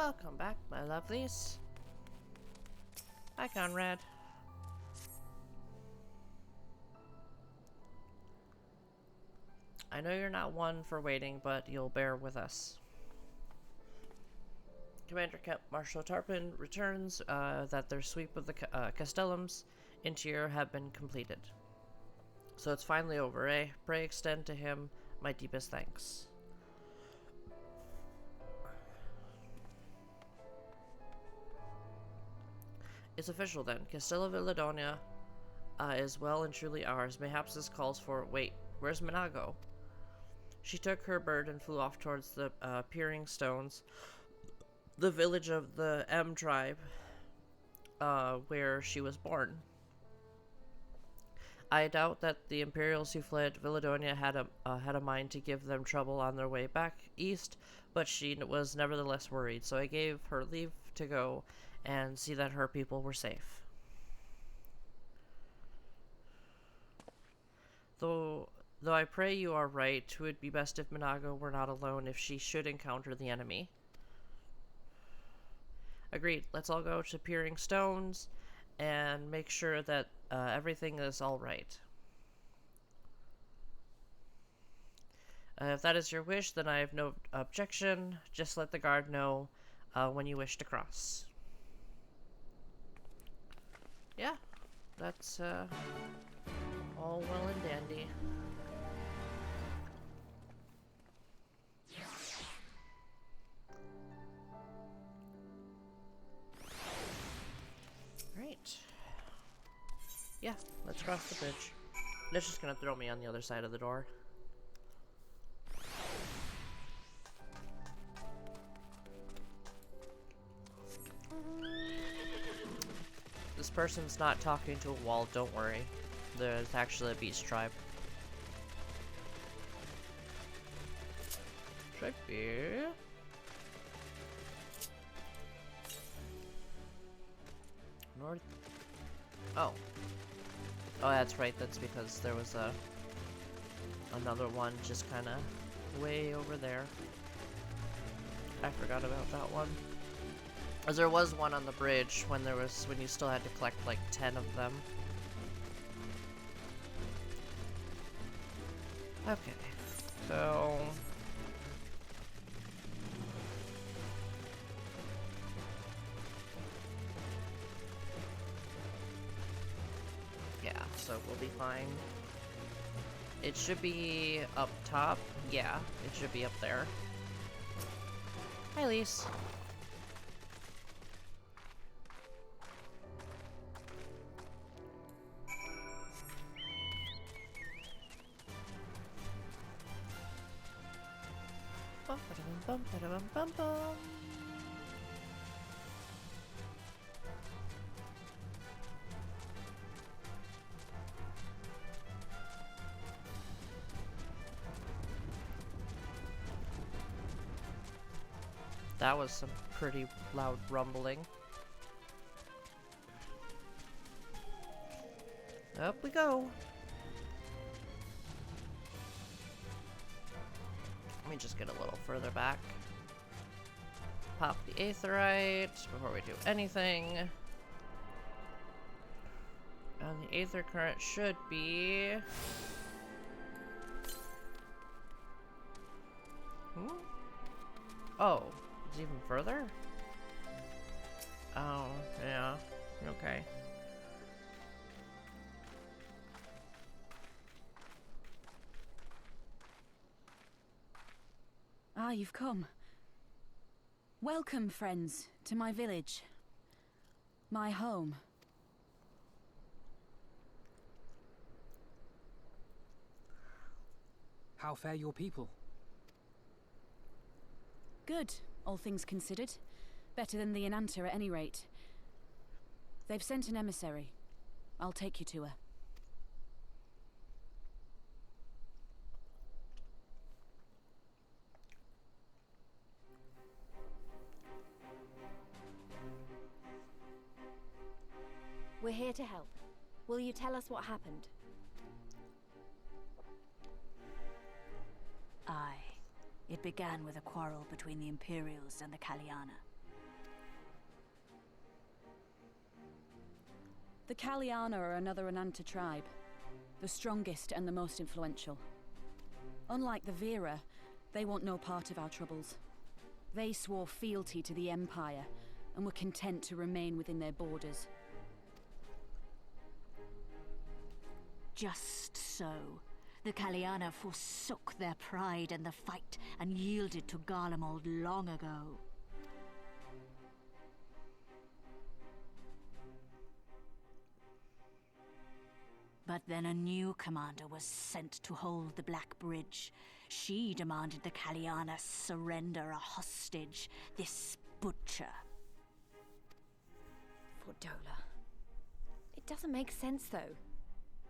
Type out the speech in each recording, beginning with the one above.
Welcome back, my lovelies. Hi, Conrad. I know you're not one for waiting, but you'll bear with us. Commander Camp Marshal Tarpon returns that their sweep of the Castellum's interior have been completed. So it's finally over, eh? Pray extend to him my deepest thanks. It's official then. Castilla Villadonia is well and truly ours. Mayhaps this calls for... Wait, where's Minago? She took her bird and flew off towards the Peering Stones, the village of the M tribe, where she was born. I doubt that the Imperials who fled Villadonia had a mind to give them trouble on their way back east, but she was nevertheless worried, so I gave her leave to go and see that her people were safe. Though I pray you are right, it would be best if Minago were not alone if she should encounter the enemy. Agreed. Let's all go to Peering Stones and make sure that everything is all right. If that is your wish, then I have no objection. Just let the guard know when you wish to cross. Yeah, that's all well and dandy. Right. Yeah, let's cross the bridge. It's just gonna throw me on the other side of the door. This person's not talking to a wall, don't worry. There's actually a beast tribe. Should be. North. Oh. Oh, that's right. That's because there was another one just kind of way over there. I forgot about that one. As there was one on the bridge when you still had to collect like 10 of them. Okay. So yeah, so we'll be fine. It should be up top. Yeah, it should be up there. Hi, Lise. Bum, ba-da-bum, bum, bum. That was some pretty loud rumbling. Up we go. Let me just get a little further back. Pop the aetherite before we do anything. And the aether current should be... Oh, it's even further? Oh, yeah. Okay. Ah, you've come. Welcome, friends, to my village. My home. How fare your people? Good, all things considered. Better than the Inanta at any rate. They've sent an emissary. I'll take you to her. We're here to help. Will you tell us what happened? Aye. It began with a quarrel between the Imperials and the Kaliana. The Kaliana are another Ananta tribe. The strongest and the most influential. Unlike the Vera, they want no part of our troubles. They swore fealty to the Empire, and were content to remain within their borders. Just so. The Kaliana forsook their pride in the fight and yielded to Garlemald long ago. But then a new commander was sent to hold the Black Bridge. She demanded the Kaliana surrender a hostage, this butcher. Fordola. It doesn't make sense, though.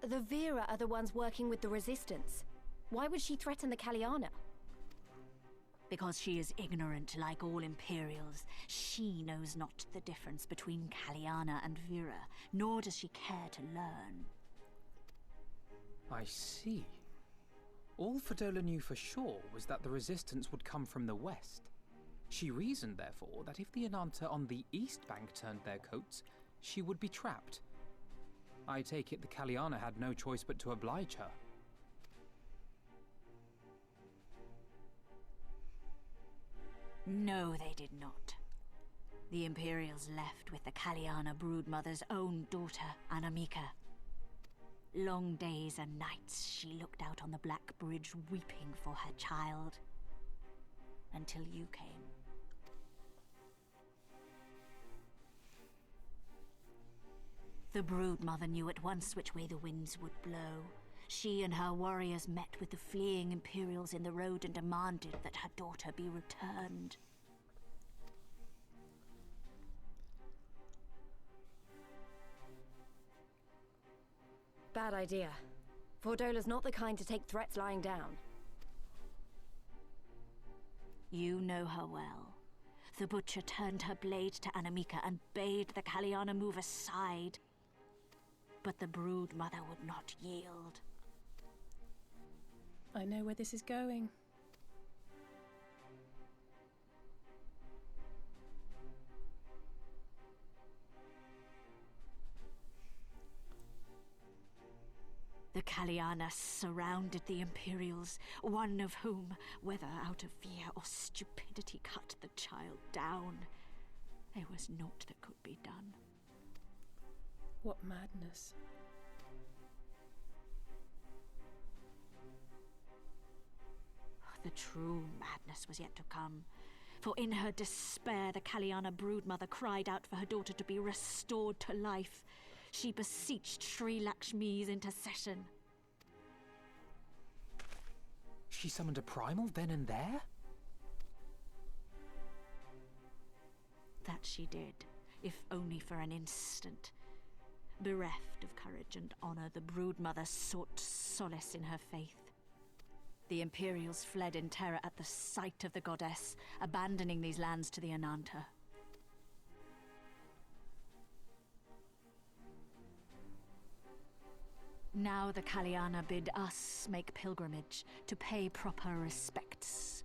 The Vera are the ones working with the Resistance. Why would she threaten the Kaliana? Because she is ignorant like all Imperials. She knows not the difference between Kaliana and Vera, nor does she care to learn. I see. All Fordola knew for sure was that the Resistance would come from the west. She reasoned, therefore, that if the Ananta on the east bank turned their coats, she would be trapped. I take it the Kaliana had no choice but to oblige her. No, they did not. The Imperials left with the Kaliana broodmother's own daughter, Anamika. Long days and nights she looked out on the Black Bridge weeping for her child. Until you came. The broodmother knew at once which way the winds would blow. She and her warriors met with the fleeing Imperials in the road and demanded that her daughter be returned. Bad idea. Fordola's not the kind to take threats lying down. You know her well. The butcher turned her blade to Anamika and bade the Kaliana move aside. But the broodmother would not yield. I know where this is going. The Kaliana surrounded the Imperials, one of whom, whether out of fear or stupidity, cut the child down. There was naught that could be done. What madness. The true madness was yet to come. For in her despair, the Kaliana broodmother cried out for her daughter to be restored to life. She beseeched Sri Lakshmi's intercession. She summoned a primal then and there? That she did, if only for an instant. Bereft of courage and honor, the broodmother sought solace in her faith. The Imperials fled in terror at the sight of the goddess, abandoning these lands to the Ananta. Now the Kaliana bid us make pilgrimage to pay proper respects.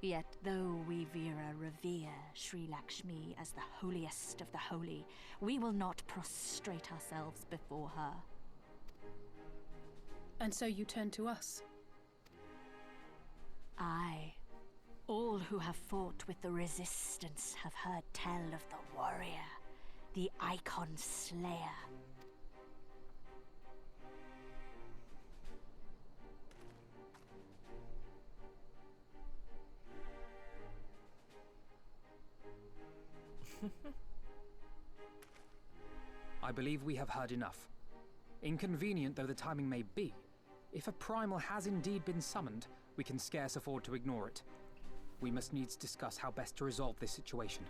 Yet though we Vera revere Sri Lakshmi as the holiest of the holy, we will not prostrate ourselves before her. And so you turn to us? Aye. All who have fought with the Resistance have heard tell of the warrior, the Icon Slayer. I believe we have heard enough. Inconvenient though the timing may be, if a primal has indeed been summoned, we can scarce afford to ignore it. We must needs discuss how best to resolve this situation.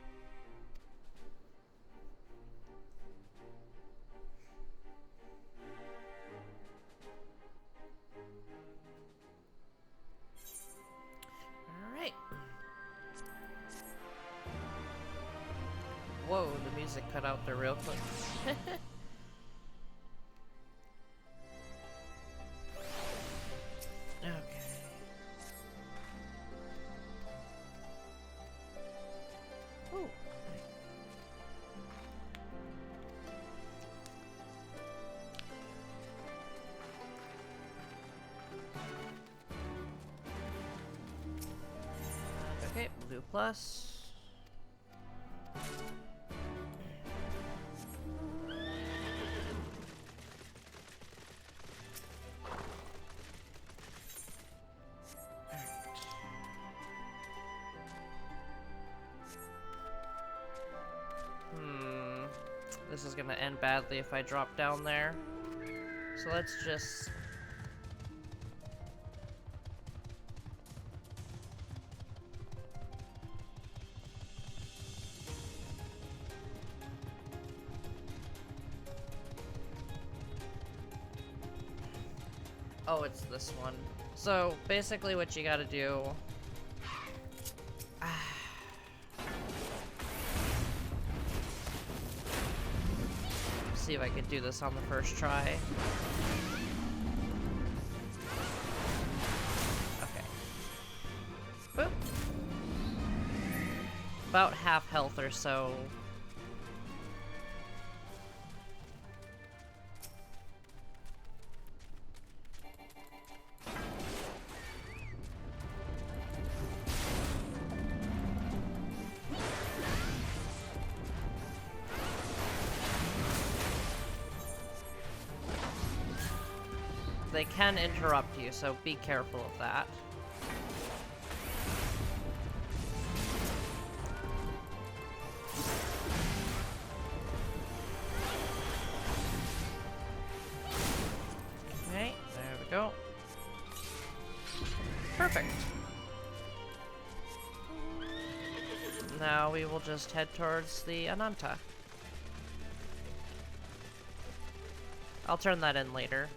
Alright. Whoa, the music cut out there real quick. Okay. Ooh. do plus. This is gonna end badly if I drop down there. So let's just... Oh, it's this one. So basically what you gotta do... See if I could do this on the first try. Okay. Boop. About half health or so. They can interrupt you, so be careful of that. Okay, there we go. Perfect. Now we will just head towards the Ananta. I'll turn that in later.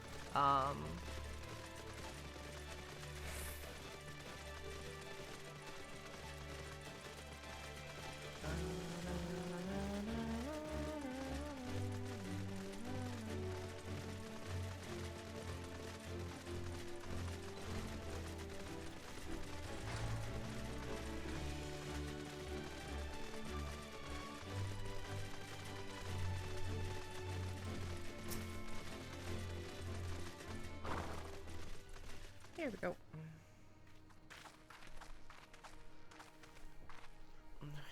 Here we go.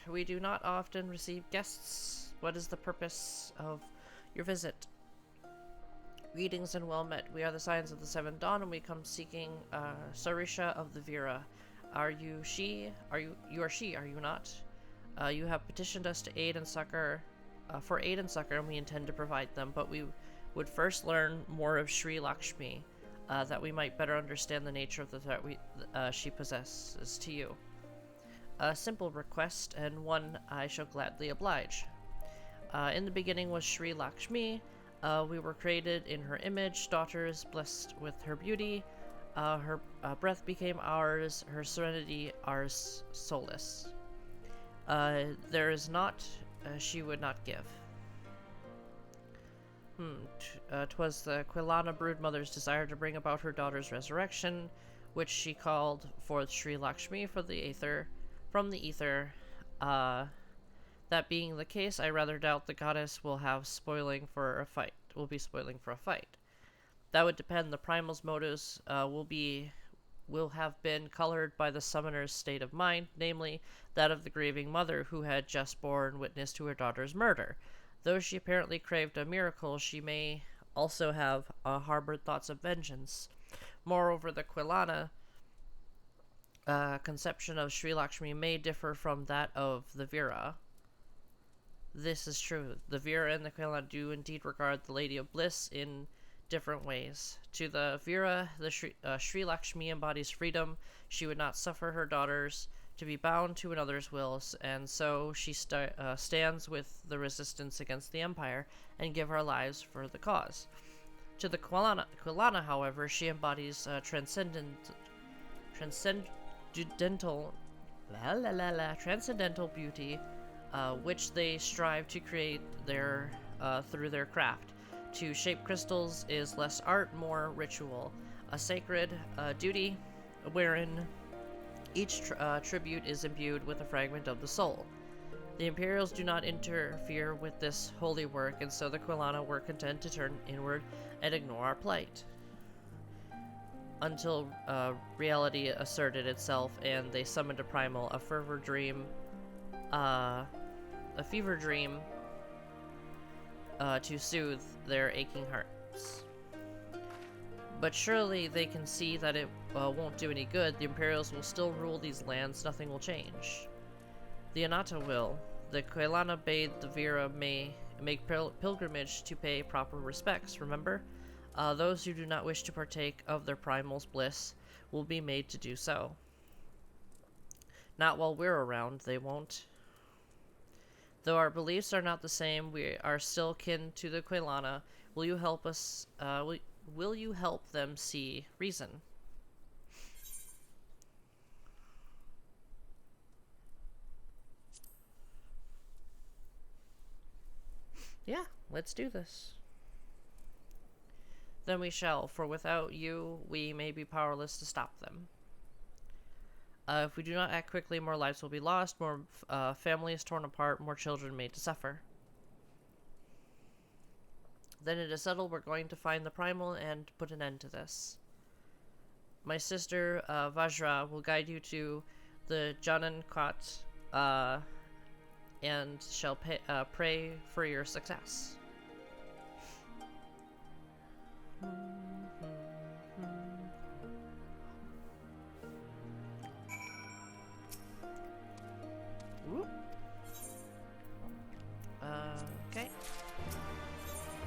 We do not often receive guests. What is the purpose of your visit? Greetings and well met. We are the Scions of the Seventh Dawn, and we come seeking Sarisha of the Vera. Are you she? You are she, are you not? You have petitioned us to aid and succor, for aid and succor, and we intend to provide them, but we would first learn more of Sri Lakshmi. That we might better understand the nature of the threat she possesses to you. A simple request, and one I shall gladly oblige. In the beginning was Sri Lakshmi. We were created in her image, daughters blessed with her beauty. Her breath became ours, her serenity ours solace. There is naught she would not give. 'Twas the Quilana broodmother's desire to bring about her daughter's resurrection, which she called forth Sri Lakshmi from the ether. That being the case, I rather doubt the goddess will be spoiling for a fight. That would depend. The primal's motives will have been colored by the summoner's state of mind, namely that of the grieving mother who had just borne witness to her daughter's murder. Though she apparently craved a miracle, she may also have harbored thoughts of vengeance. Moreover, the Quilana conception of Sri Lakshmi may differ from that of the Vera. This is true. The Vera and the Quilana do indeed regard the Lady of Bliss in different ways. To the Vera, the Sri Lakshmi embodies freedom. She would not suffer her daughters to be bound to another's wills, and so she stands with the resistance against the Empire and give her lives for the cause. To the Quilana, however, she embodies transcendental beauty, which they strive to create through their craft. To shape crystals is less art, more ritual, a sacred duty wherein each tribute is imbued with a fragment of the soul. The Imperials do not interfere with this holy work, and so the Quilana were content to turn inward and ignore our plight. until reality asserted itself and they summoned a primal, a fever dream, to soothe their aching hearts. But surely they can see that it won't do any good. The Imperials will still rule these lands. Nothing will change. The Anata will. The Kailana bade the Vera may make pilgrimage to pay proper respects, remember? Those who do not wish to partake of their primal's bliss will be made to do so. Not while we're around, they won't. Though our beliefs are not the same, we are still kin to the Kailana. Will you help us, will you help them see reason? Yeah, let's do this. Then we shall, for without you, we may be powerless to stop them. If we do not act quickly, more lives will be lost, more families torn apart, more children made to suffer. Then it is settled, we're going to find the primal and put an end to this. My sister, Vajra, will guide you to the Janan Kot, and shall pray for your success. Okay.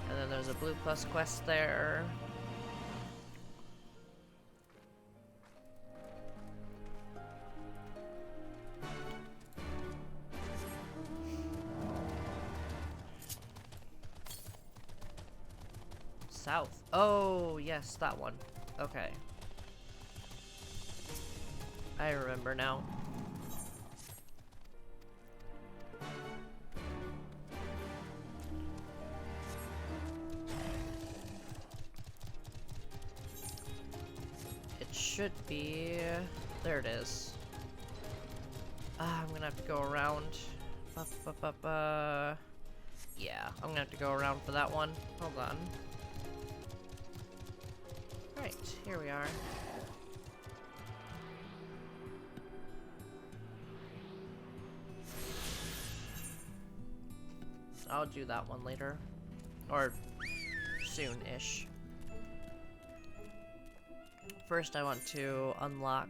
And then there's a blue plus quest there. South. Oh, yes, that one. Okay. I remember now. It should be... There it is. I'm gonna have to go around. Yeah, I'm gonna have to go around for that one. Hold on. Right, here we are. I'll do that one later. Or soon-ish. First I want to unlock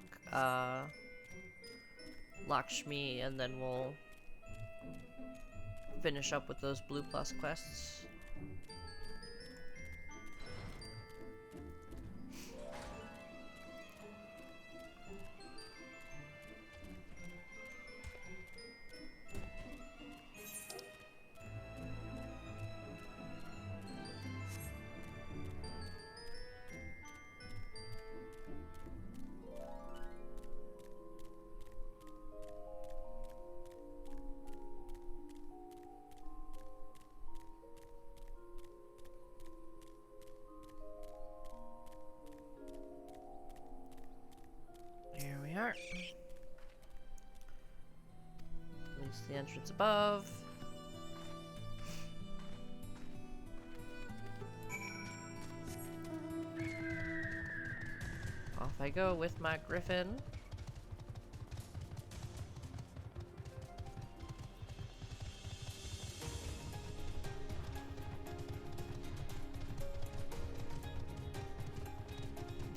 Lakshmi, and then we'll finish up with those blue plus quests. Here we are. Leads to the entrance above. Off I go with my griffin.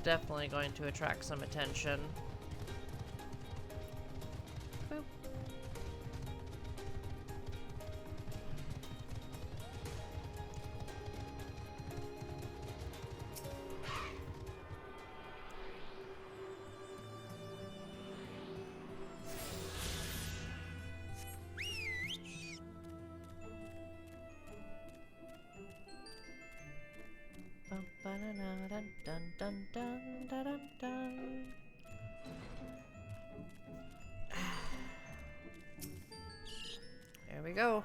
Definitely going to attract some attention. Boop. There we go.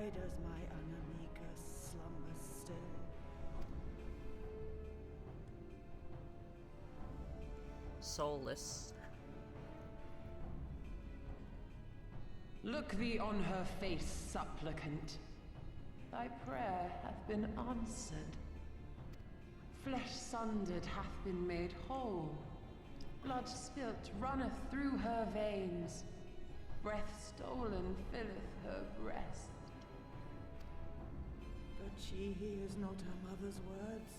Why does my Anamika slumber still? Soulless. Look thee on her face, supplicant. Thy prayer hath been answered. Flesh sundered hath been made whole. Blood spilt runneth through her veins. Breath stolen filleth her breast. But she hears not her mother's words,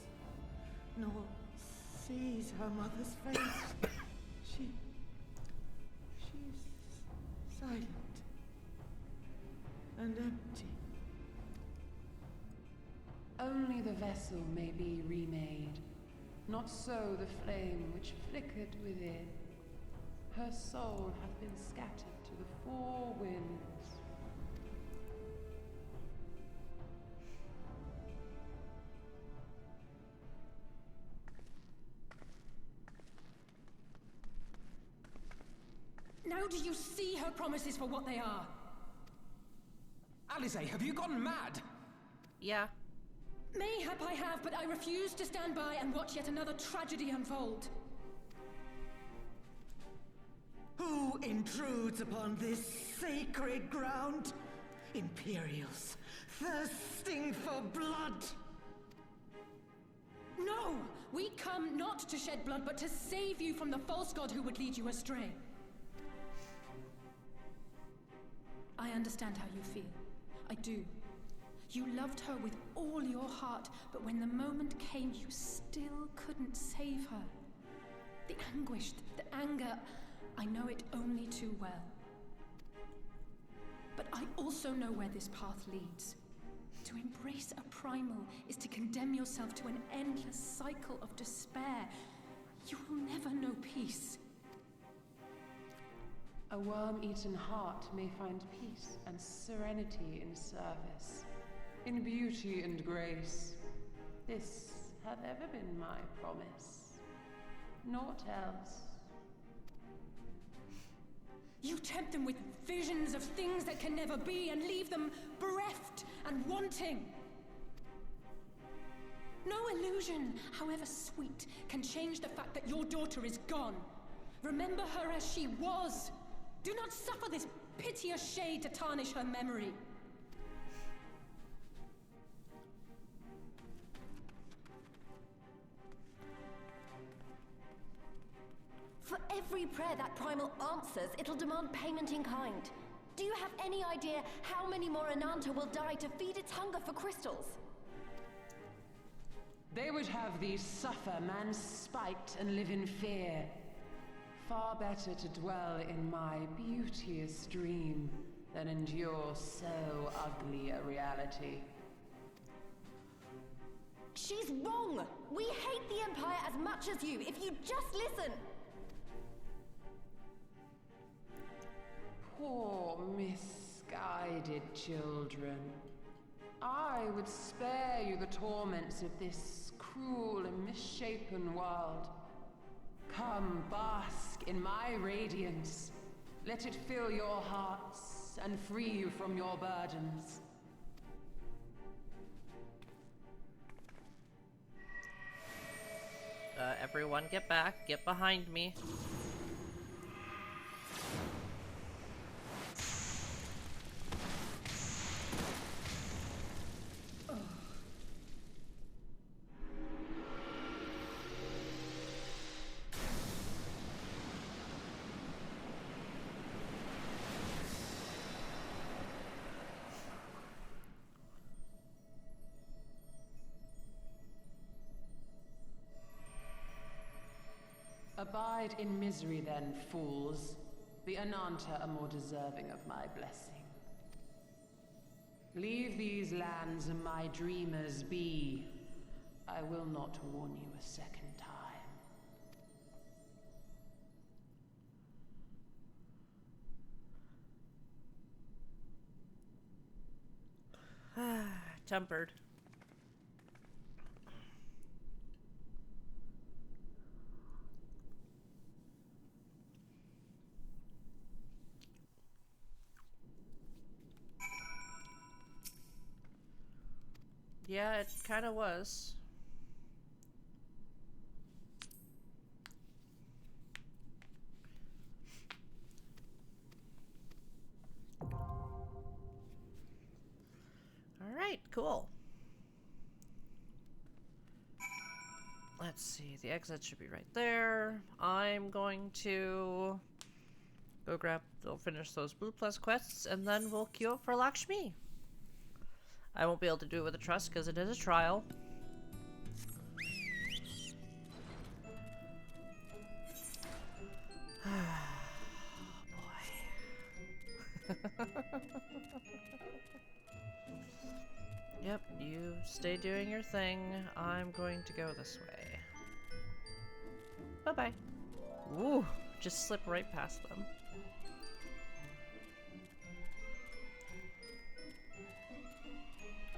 nor sees her mother's face. She's silent and empty. Only the vessel may be remade, not so the flame which flickered within. Her soul hath been scattered to the four winds. Now do you see her promises for what they are? Alisaie, have you gone mad? Yeah. Mayhap I have, but I refuse to stand by and watch yet another tragedy unfold. Who intrudes upon this sacred ground? Imperials, thirsting for blood! No! We come not to shed blood, but to save you from the false god who would lead you astray. I understand how you feel. I do. You loved her with all your heart, but when the moment came, you still couldn't save her. The anguish, the anger, I know it only too well. But I also know where this path leads. To embrace a primal is to condemn yourself to an endless cycle of despair. You will never know peace. A worm-eaten heart may find peace and serenity in service, in beauty and grace. This hath ever been my promise. Naught else. You tempt them with visions of things that can never be and leave them bereft and wanting. No illusion, however sweet, can change the fact that your daughter is gone. Remember her as she was. Do not suffer this piteous shade to tarnish her memory. For every prayer that primal answers, it'll demand payment in kind. Do you have any idea how many more Ananta will die to feed its hunger for crystals? They would have thee suffer, man spiked, and live in fear. Far better to dwell in my beauteous dream than endure so ugly a reality. She's wrong! We hate the Empire as much as you, if you just listen! Poor, misguided children. I would spare you the torments of this cruel and misshapen world. Come, bask in my radiance. Let it fill your hearts and free you from your burdens. Everyone get back. Get behind me. Abide in misery then, fools. The Ananta are more deserving of my blessing. Leave these lands and my dreamers be. I will not warn you a second time. Tempered. Yeah, it kind of was. Alright, cool. Let's see, the exit should be right there. I'm going to go finish those Blue Plus quests, and then we'll queue up for Lakshmi. I won't be able to do it with a trust because it is a trial. Yep, you stay doing your thing. I'm going to go this way. Bye-bye. Ooh, just slip right past them.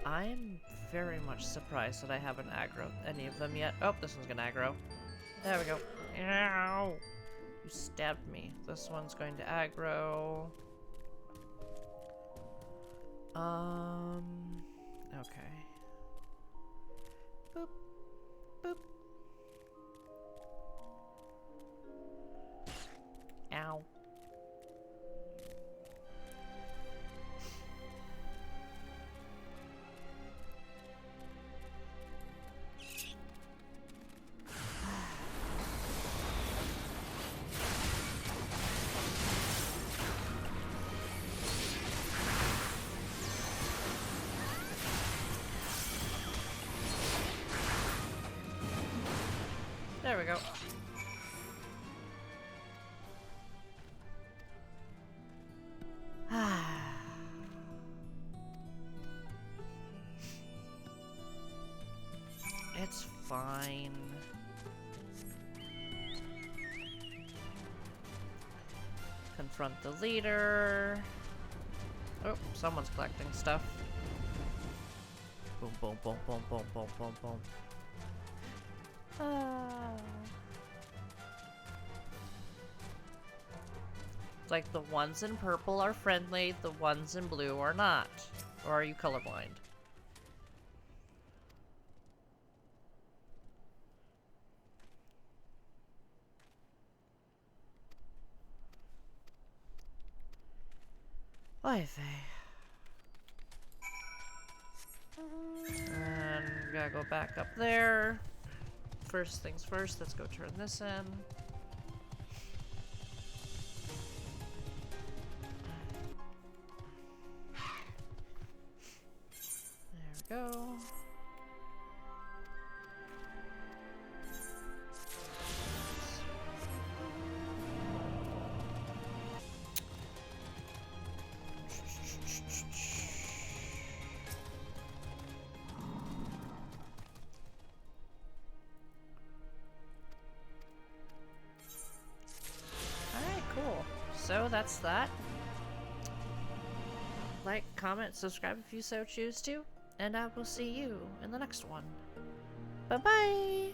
I'm very much surprised that I haven't aggroed any of them yet. Oh, this one's gonna aggro. There we go. Ow! You stabbed me. This one's going to aggro. Okay. Boop. Boop. Ow. There we go. It's fine. Confront the leader. Oh, someone's collecting stuff. Boom, boom, boom, boom, boom, boom, boom, boom. It's like the ones in purple are friendly, the ones in blue are not. Or are you colorblind? Oy vey. And we gotta go back up there. First things first, let's go turn this in. There we go. So that's that. Like, comment, subscribe if you so choose to, and I will see you in the next one. Bye-bye!